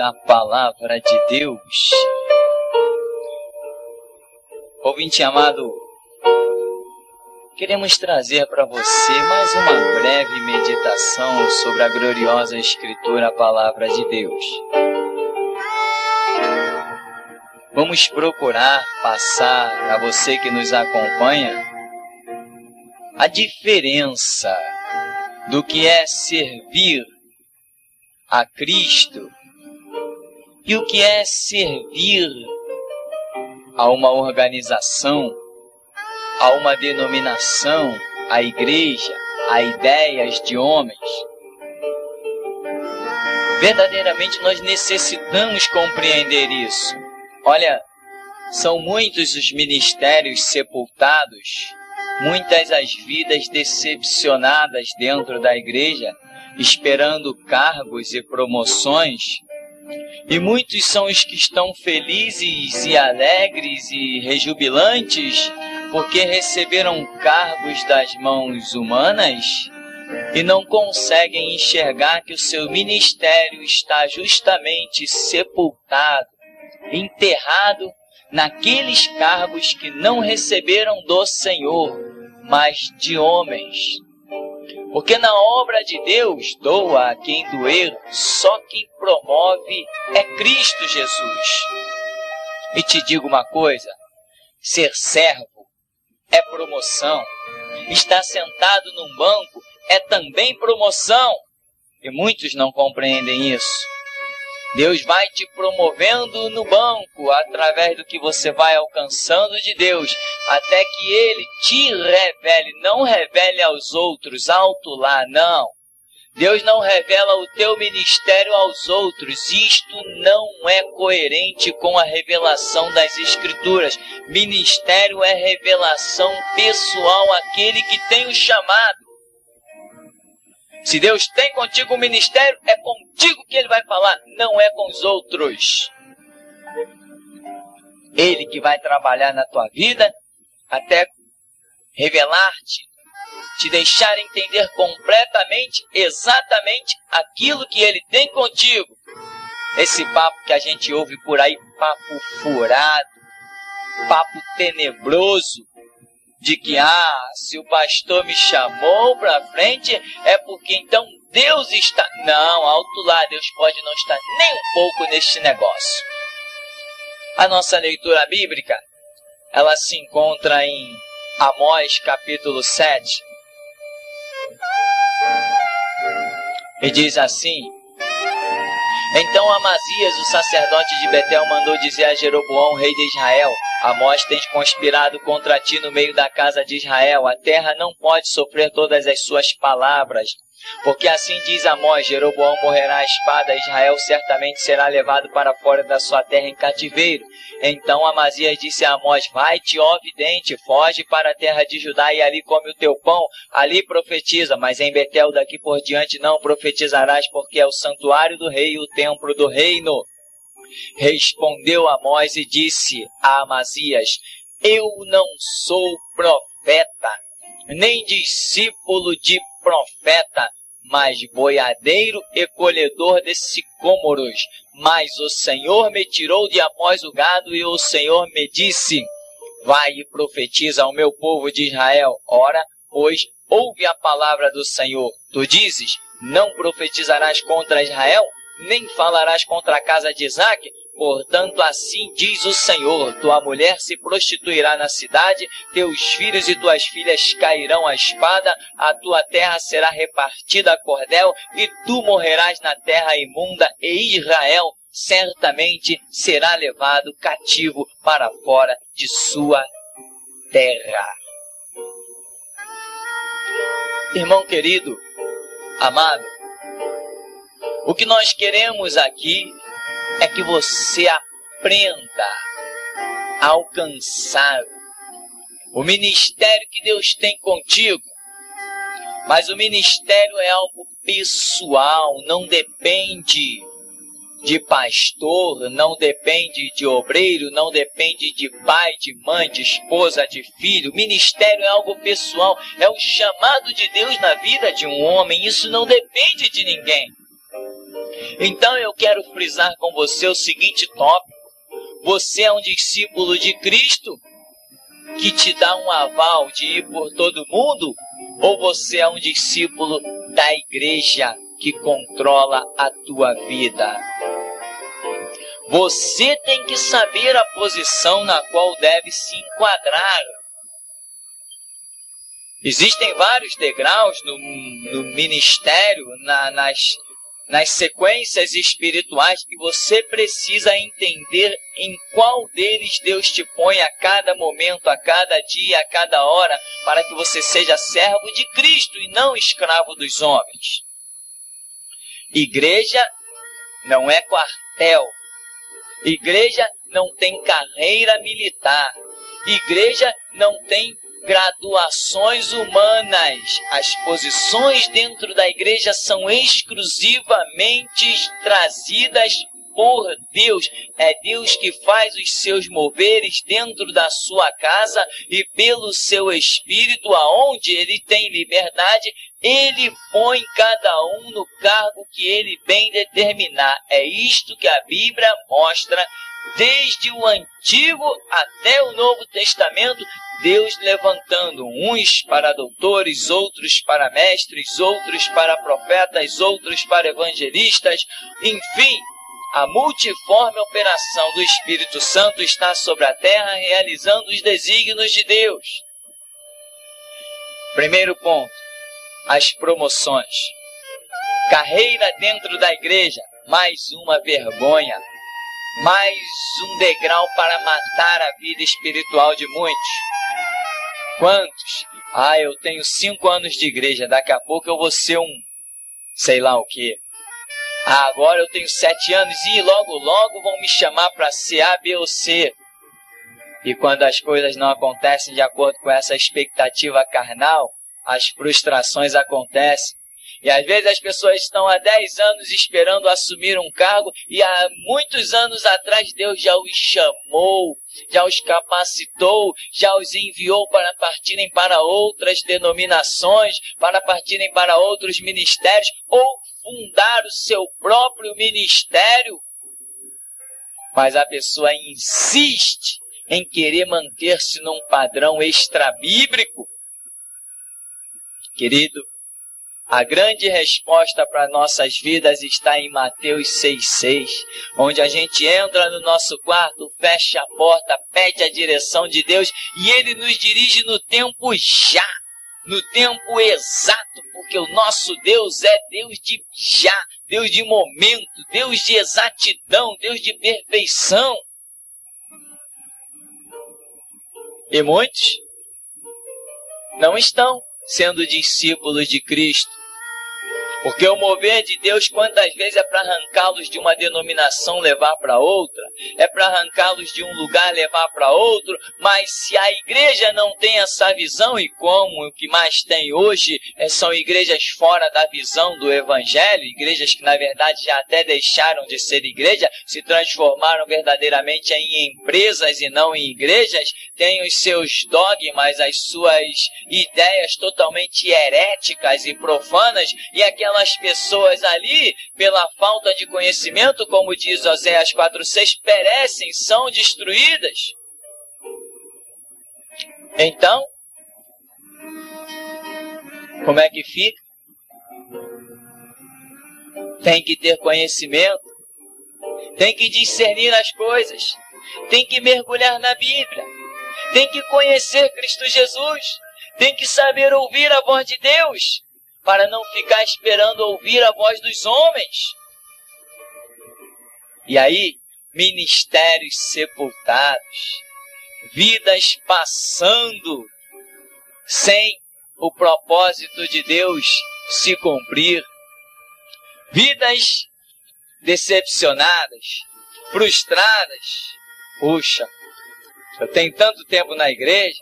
da Palavra de Deus. Ouvinte amado, queremos trazer para você mais uma breve meditação sobre a gloriosa Escritura, a Palavra de Deus. Vamos procurar passar a você que nos acompanha a diferença do que é servir a Cristo e o que é servir a uma organização, a uma denominação, a igreja, a ideias de homens. Verdadeiramente nós necessitamos compreender isso. Olha, são muitos os ministérios sepultados, muitas as vidas decepcionadas dentro da igreja, esperando cargos e promoções, e muitos são os que estão felizes e alegres e rejubilantes porque receberam cargos das mãos humanas e não conseguem enxergar que o seu ministério está justamente sepultado, enterrado naqueles cargos que não receberam do Senhor, mas de homens. Porque na obra de Deus, doa a quem doer, só quem promove é Cristo Jesus. E te digo uma coisa, ser servo é promoção, estar sentado num banco é também promoção, e muitos não compreendem isso. Deus vai te promovendo no banco, através do que você vai alcançando de Deus, até que Ele te revele, não revele aos outros, alto lá, não. Deus não revela o teu ministério aos outros, isto não é coerente com a revelação das Escrituras. Ministério é revelação pessoal, aquele que tem o chamado. Se Deus tem contigo um ministério, é contigo que Ele vai falar, não é com os outros. Ele que vai trabalhar na tua vida, até revelar-te, te deixar entender completamente, exatamente aquilo que Ele tem contigo. Esse papo que a gente ouve por aí, papo furado, papo tenebroso, de que, se o pastor me chamou para frente, é porque então Deus está... Não, alto lá, Deus pode não estar nem um pouco neste negócio. A nossa leitura bíblica, ela se encontra em Amós, capítulo 7. E diz assim: Então Amazias, o sacerdote de Betel, mandou dizer a Jeroboão, rei de Israel: Amós tens conspirado contra ti no meio da casa de Israel. A terra não pode sofrer todas as suas palavras. Porque assim diz Amós: Jeroboão morrerá à espada, Israel certamente será levado para fora da sua terra em cativeiro. Então Amazias disse a Amós: Vai-te, ó vidente, foge para a terra de Judá e ali come o teu pão, ali profetiza, mas em Betel daqui por diante não profetizarás, porque é o santuário do rei e o templo do reino. Respondeu Amós e disse a Amazias: Eu não sou profeta, nem discípulo de profeta, mas boiadeiro e colhedor de sicômoros. Mas o Senhor me tirou de Amós o gado, e o Senhor me disse: Vai e profetiza ao meu povo de Israel. Ora, pois, ouve a palavra do Senhor. Tu dizes: Não profetizarás contra Israel, nem falarás contra a casa de Isaque. Portanto, assim diz o Senhor: tua mulher se prostituirá na cidade, teus filhos e tuas filhas cairão à espada, a tua terra será repartida a cordel, e tu morrerás na terra imunda, e Israel certamente será levado cativo para fora de sua terra. Irmão querido, amado, o que nós queremos aqui é que você aprenda a alcançar o ministério que Deus tem contigo. Mas o ministério é algo pessoal, não depende de pastor, não depende de obreiro, não depende de pai, de mãe, de esposa, de filho. Ministério é algo pessoal, é o chamado de Deus na vida de um homem, isso não depende de ninguém. Então eu quero frisar com você o seguinte tópico. Você é um discípulo de Cristo que te dá um aval de ir por todo mundo? Ou você é um discípulo da igreja que controla a tua vida? Você tem que saber a posição na qual deve se enquadrar. Existem vários degraus no ministério, nas sequências espirituais, que você precisa entender em qual deles Deus te põe a cada momento, a cada dia, a cada hora, para que você seja servo de Cristo e não escravo dos homens. Igreja não é quartel. Igreja não tem carreira militar. Igreja não tem graduações humanas. As posições dentro da igreja são exclusivamente trazidas por Deus. É Deus que faz os seus moveres dentro da sua casa e pelo seu Espírito, aonde Ele tem liberdade, Ele põe cada um no cargo que Ele bem determinar. É isto que a Bíblia mostra desde o Antigo até o Novo Testamento, Deus levantando uns para doutores, outros para mestres, outros para profetas, outros para evangelistas, enfim, a multiforme operação do Espírito Santo está sobre a terra, realizando os desígnios de Deus. Primeiro ponto, as promoções. Carreira dentro da igreja, mais uma vergonha, mais um degrau para matar a vida espiritual de muitos. Quantos? Eu tenho 5 anos de igreja, daqui a pouco eu vou ser um sei lá o quê. Agora eu tenho 7 anos e logo vão me chamar para ser A, B ou C. E quando as coisas não acontecem de acordo com essa expectativa carnal, as frustrações acontecem. E às vezes as pessoas estão há 10 anos esperando assumir um cargo e há muitos anos atrás Deus já os chamou, já os capacitou, já os enviou para partirem para outras denominações, para partirem para outros ministérios ou fundar o seu próprio ministério. Mas a pessoa insiste em querer manter-se num padrão extrabíblico. Querido, a grande resposta para nossas vidas está em Mateus 6,6, onde a gente entra no nosso quarto, fecha a porta, pede a direção de Deus e Ele nos dirige no tempo já, no tempo exato, porque o nosso Deus é Deus de já, Deus de momento, Deus de exatidão, Deus de perfeição. E muitos não estão sendo discípulos de Cristo. Porque o mover de Deus, quantas vezes é para arrancá-los de uma denominação, levar para outra, é para arrancá-los de um lugar, levar para outro, mas se a igreja não tem essa visão, e como o que mais tem hoje são igrejas fora da visão do Evangelho, igrejas que na verdade já até deixaram de ser igreja, se transformaram verdadeiramente em empresas e não em igrejas, têm os seus dogmas, as suas ideias totalmente heréticas e profanas, e aquelas pessoas ali, pela falta de conhecimento, como diz Oséias 4,6, perecem, são destruídas. Então, como é que fica? Tem que ter conhecimento, tem que discernir as coisas, tem que mergulhar na Bíblia, tem que conhecer Cristo Jesus, tem que saber ouvir a voz de Deus, para não ficar esperando ouvir a voz dos homens. E aí, ministérios sepultados, vidas passando sem o propósito de Deus se cumprir, vidas decepcionadas, frustradas. Puxa, eu tenho tanto tempo na igreja,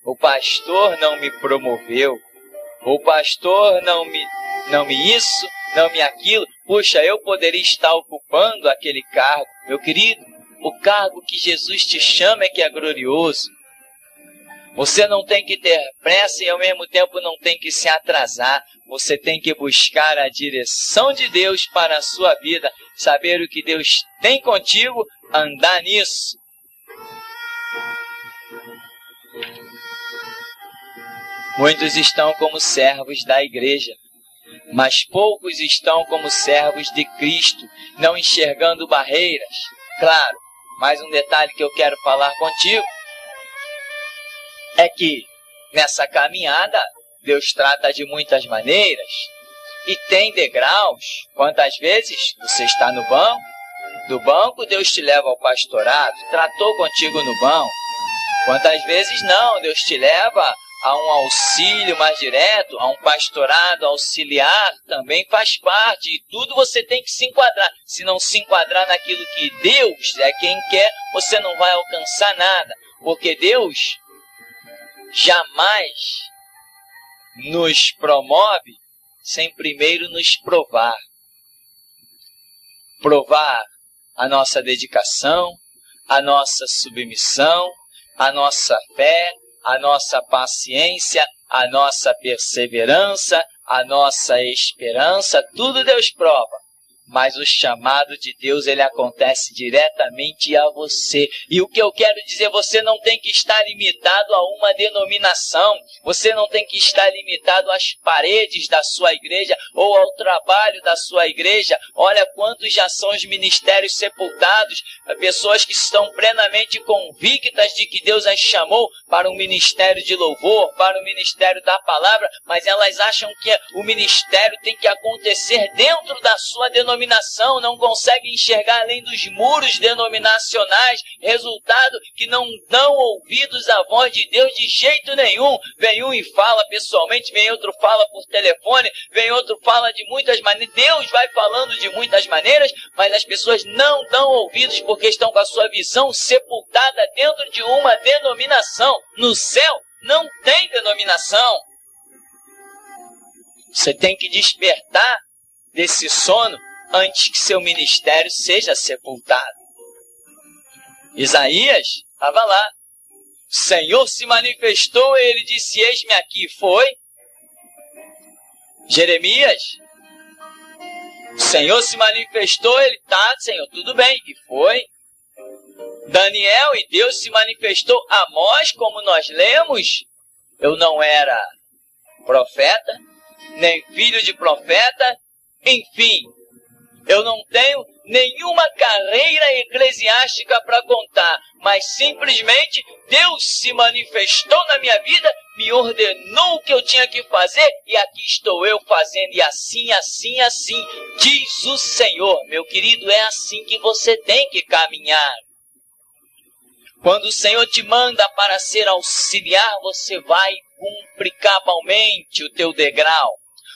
o pastor não me promoveu, o pastor não me isso, não me aquilo. Puxa, eu poderia estar ocupando aquele cargo. Meu querido, o cargo que Jesus te chama é que é glorioso. Você não tem que ter pressa e ao mesmo tempo não tem que se atrasar. Você tem que buscar a direção de Deus para a sua vida, saber o que Deus tem contigo, andar nisso. Muitos estão como servos da igreja, mas poucos estão como servos de Cristo, não enxergando barreiras. Claro, mais um detalhe que eu quero falar contigo é que nessa caminhada Deus trata de muitas maneiras e tem degraus. Quantas vezes você está no banco, do banco Deus te leva ao pastorado, tratou contigo no banco. Quantas vezes não, Deus te leva a um auxílio mais direto, a um pastorado auxiliar, também faz parte. E tudo você tem que se enquadrar. Se não se enquadrar naquilo que Deus é quem quer, você não vai alcançar nada. Porque Deus jamais nos promove sem primeiro nos provar. Provar a nossa dedicação, a nossa submissão, a nossa fé, a nossa paciência, a nossa perseverança, a nossa esperança, tudo Deus prova. Mas o chamado de Deus, ele acontece diretamente a você. E o que eu quero dizer, você não tem que estar limitado a uma denominação. Você não tem que estar limitado às paredes da sua igreja ou ao trabalho da sua igreja. Olha quantos já são os ministérios sepultados. Pessoas que estão plenamente convictas de que Deus as chamou para um ministério de louvor, para o ministério da palavra. Mas elas acham que o ministério tem que acontecer dentro da sua denominação. Não consegue enxergar além dos muros denominacionais, resultado que não dão ouvidos à voz de Deus de jeito nenhum. Vem um e fala pessoalmente, vem outro fala por telefone, vem outro fala de muitas maneiras. Deus vai falando de muitas maneiras, mas as pessoas não dão ouvidos porque estão com a sua visão sepultada dentro de uma denominação. No céu não tem denominação. Você tem que despertar desse sono antes que seu ministério seja sepultado. Isaías estava lá. O Senhor se manifestou e ele disse, eis-me aqui. Foi. Jeremias. O Senhor se manifestou, ele está, Senhor, tudo bem. E foi. Daniel, e Deus se manifestou. Amós, como nós lemos, eu não era profeta, nem filho de profeta, enfim. Eu não tenho nenhuma carreira eclesiástica para contar, mas simplesmente Deus se manifestou na minha vida, me ordenou o que eu tinha que fazer e aqui estou eu fazendo. E assim, assim, assim, diz o Senhor. Meu querido, é assim que você tem que caminhar. Quando o Senhor te manda para ser auxiliar, você vai cumprir cabalmente o teu degrau.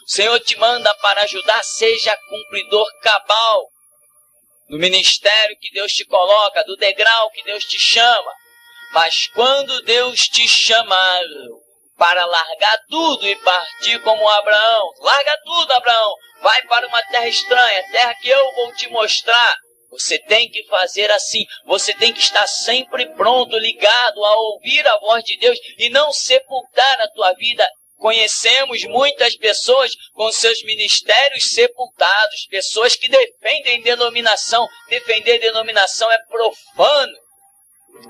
O Senhor te manda para ajudar, seja cumpridor cabal do ministério que Deus te coloca, do degrau que Deus te chama. Mas quando Deus te chamar para largar tudo e partir como Abraão, larga tudo, Abraão, vai para uma terra estranha, terra que eu vou te mostrar. Você tem que fazer assim, você tem que estar sempre pronto, ligado a ouvir a voz de Deus e não sepultar a tua vida. Conhecemos muitas pessoas com seus ministérios sepultados, pessoas que defendem denominação. Defender denominação é profano,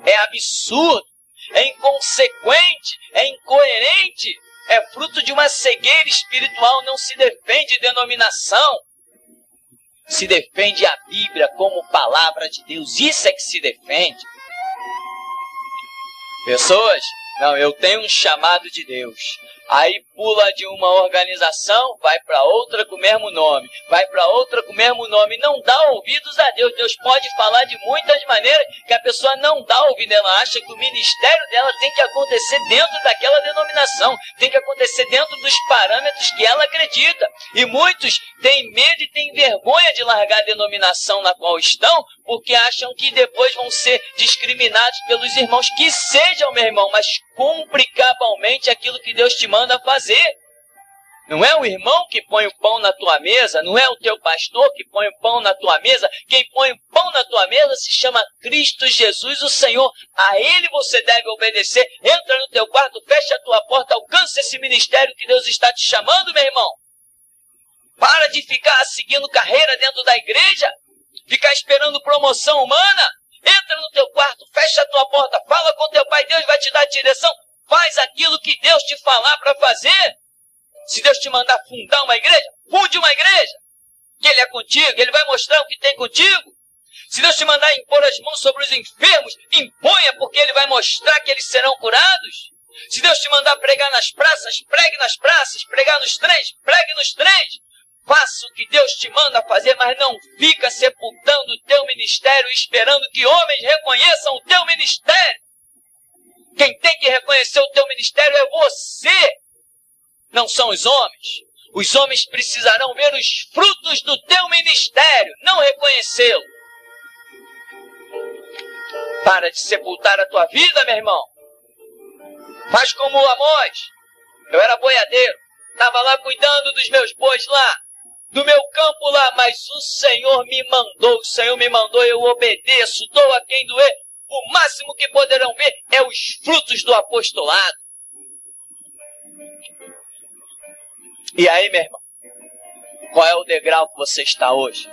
é absurdo, é inconsequente, é incoerente, é fruto de uma cegueira espiritual. Não se defende denominação, se defende a Bíblia como palavra de Deus. Isso é que se defende. Pessoas, não, eu tenho um chamado de Deus. Aí pula de uma organização, vai para outra com o mesmo nome, vai para outra com o mesmo nome, não dá ouvidos a Deus. Deus pode falar de muitas maneiras que a pessoa não dá ouvido. Ela acha que o ministério dela tem que acontecer dentro daquela denominação, tem que acontecer dentro dos parâmetros que ela acredita. E muitos têm medo e têm vergonha de largar a denominação na qual estão, porque acham que depois vão ser discriminados pelos irmãos. Que sejam, meu irmão, mas cumpre cabalmente aquilo que Deus te manda fazer. Não é o irmão que põe o pão na tua mesa, não é o teu pastor que põe o pão na tua mesa. Quem põe o pão na tua mesa se chama Cristo Jesus, o Senhor. A Ele você deve obedecer. Entra no teu quarto, fecha a tua porta, alcança esse ministério que Deus está te chamando, meu irmão. Para de ficar seguindo carreira dentro da igreja, ficar esperando promoção humana. Entra no teu quarto, fecha a tua porta, fala com teu pai, Deus vai te dar direção. Faz aquilo que Deus te falar para fazer. Se Deus te mandar fundar uma igreja, funde uma igreja. Que Ele é contigo, Ele vai mostrar o que tem contigo. Se Deus te mandar impor as mãos sobre os enfermos, imponha, porque Ele vai mostrar que eles serão curados. Se Deus te mandar pregar nas praças, pregue nas praças. Pregar nos trens, pregue nos trens. Faça o que Deus te manda fazer, mas não fica sepultando o teu ministério, esperando que homens reconheçam o teu ministério. Quem tem que reconhecer o teu ministério é você. Não são os homens. Os homens precisarão ver os frutos do teu ministério, não reconhecê-lo. Para de sepultar a tua vida, meu irmão. Faz como o Amós. Eu era boiadeiro. Estava lá cuidando dos meus bois lá, do meu campo lá. Mas o Senhor me mandou, eu obedeço, dou a quem doer. O máximo que poderão ver é os frutos do apostolado. E aí, meu irmão, qual é o degrau que você está hoje?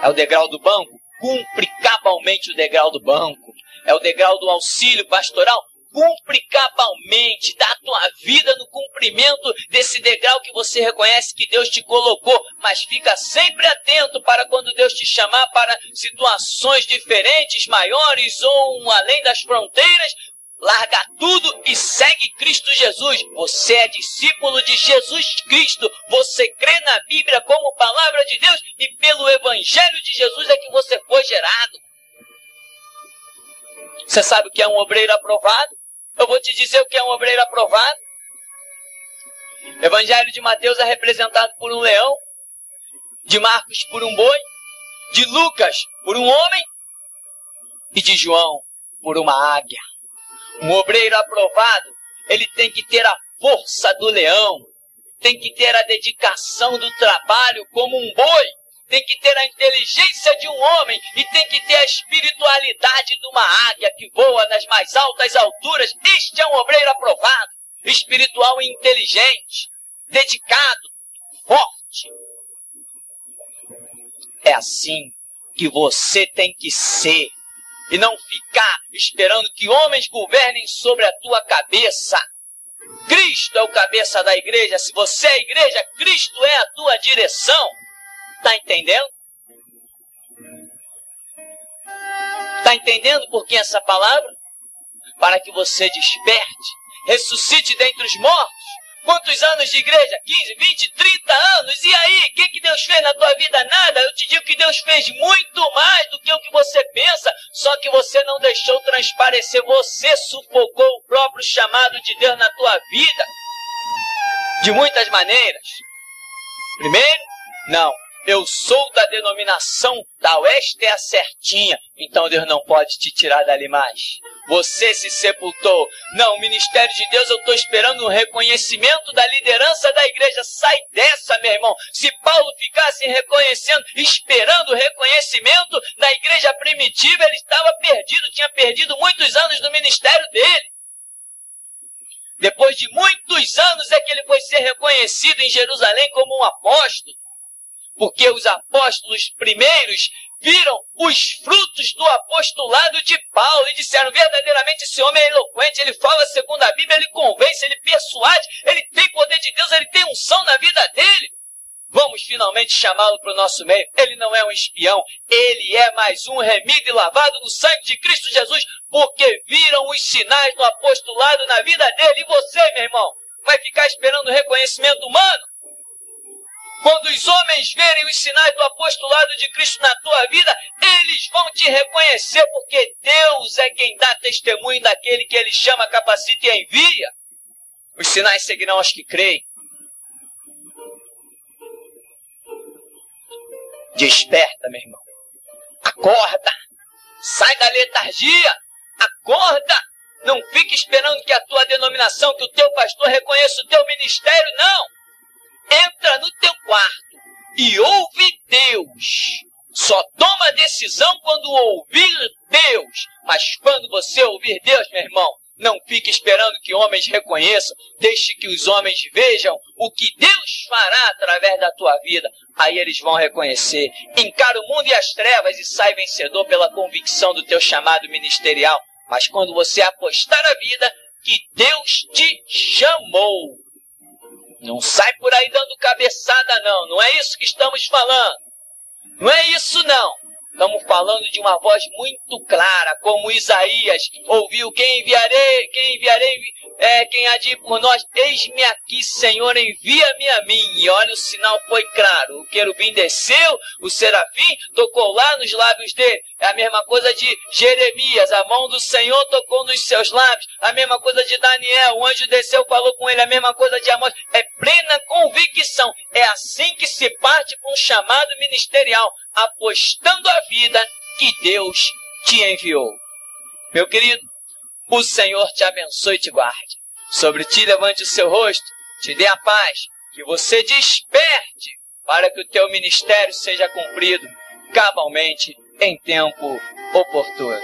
É o degrau do banco? Cumpre cabalmente o degrau do banco. É o degrau do auxílio pastoral? Cumpre cabalmente, dá a tua vida no cumprimento desse degrau que você reconhece que Deus te colocou, mas fica sempre atento para quando Deus te chamar para situações diferentes, maiores ou além das fronteiras. Larga tudo e segue Cristo Jesus. Você é discípulo de Jesus Cristo. Você crê na Bíblia como palavra de Deus e pelo Evangelho de Jesus é que você foi gerado. Você sabe o que é um obreiro aprovado? Eu vou te dizer o que é um obreiro aprovado. O Evangelho de Mateus é representado por um leão, de Marcos por um boi, de Lucas por um homem e de João por uma águia. Um obreiro aprovado, ele tem que ter a força do leão, tem que ter a dedicação do trabalho como um boi, tem que ter a inteligência de um homem e tem que ter a espiritualidade de uma águia que voa nas mais altas alturas. Este é um obreiro aprovado, espiritual e inteligente, dedicado, forte. É assim que você tem que ser. E não ficar esperando que homens governem sobre a tua cabeça. Cristo é o cabeça da igreja. Se você é a igreja, Cristo é a tua direção. Está entendendo? Está entendendo por que essa palavra? Para que você desperte, ressuscite dentre os mortos. Quantos anos de igreja? 15, 20, 30 anos. E aí? O que Deus fez na tua vida? Nada. Eu te digo que Deus fez muito mais do que o que você pensa. Só que você não deixou transparecer. Você sufocou o próprio chamado de Deus na tua vida. De muitas maneiras. Primeiro, não. Eu sou da denominação tal, esta é a certinha. Então Deus não pode te tirar dali mais. Você se sepultou. Não, o ministério de Deus, eu estou esperando um reconhecimento da liderança da igreja. Sai dessa, meu irmão. Se Paulo ficasse reconhecendo, esperando o reconhecimento da igreja primitiva, ele estava perdido, tinha perdido muitos anos do ministério dele. Depois de muitos anos é que ele foi ser reconhecido em Jerusalém como um apóstolo. Porque os apóstolos primeiros viram os frutos do apostolado de Paulo e disseram, verdadeiramente esse homem é eloquente, ele fala segundo a Bíblia, ele convence, ele persuade, ele tem poder de Deus, ele tem unção na vida dele. Vamos finalmente chamá-lo para o nosso meio. Ele não é um espião, ele é mais um remido e lavado no sangue de Cristo Jesus, porque viram os sinais do apostolado na vida dele. E você, meu irmão, vai ficar esperando reconhecimento humano? Quando os homens verem os sinais do apostolado de Cristo na tua vida, eles vão te reconhecer, porque Deus é quem dá testemunho daquele que Ele chama, capacita e envia. Os sinais seguirão aos que creem. Desperta, meu irmão. Acorda. Sai da letargia. Acorda. Não fique esperando que a tua denominação, que o teu pastor reconheça o teu ministério, não. entra no teu quarto e ouve Deus. Só toma decisão quando ouvir Deus. Mas quando você ouvir Deus, meu irmão, não fique esperando que homens reconheçam. Deixe que os homens vejam o que Deus fará através da tua vida. Aí eles vão reconhecer. Encara o mundo e as trevas e sai vencedor pela convicção do teu chamado ministerial. Mas quando você apostar a vida, que Deus te chamou. Não sai por aí dando cabeçada, não. Não é isso que estamos falando. Não é isso, não. Estamos falando de uma voz muito clara, como Isaías ouviu: quem enviarei, quem há de ir por nós? Eis-me aqui, Senhor, envia-me a mim. E olha, o sinal foi claro. O querubim desceu, o serafim tocou lá nos lábios dele. É a mesma coisa de Jeremias, a mão do Senhor tocou nos seus lábios. A mesma coisa de Daniel, o anjo desceu, falou com ele. A mesma coisa de Amós. É plena convicção. É assim que se parte para um chamado ministerial, apostando a vida que Deus te enviou. Meu querido, o Senhor te abençoe e te guarde. Sobre ti levante o seu rosto, te dê a paz, que você desperte para que o teu ministério seja cumprido cabalmente em tempo oportuno.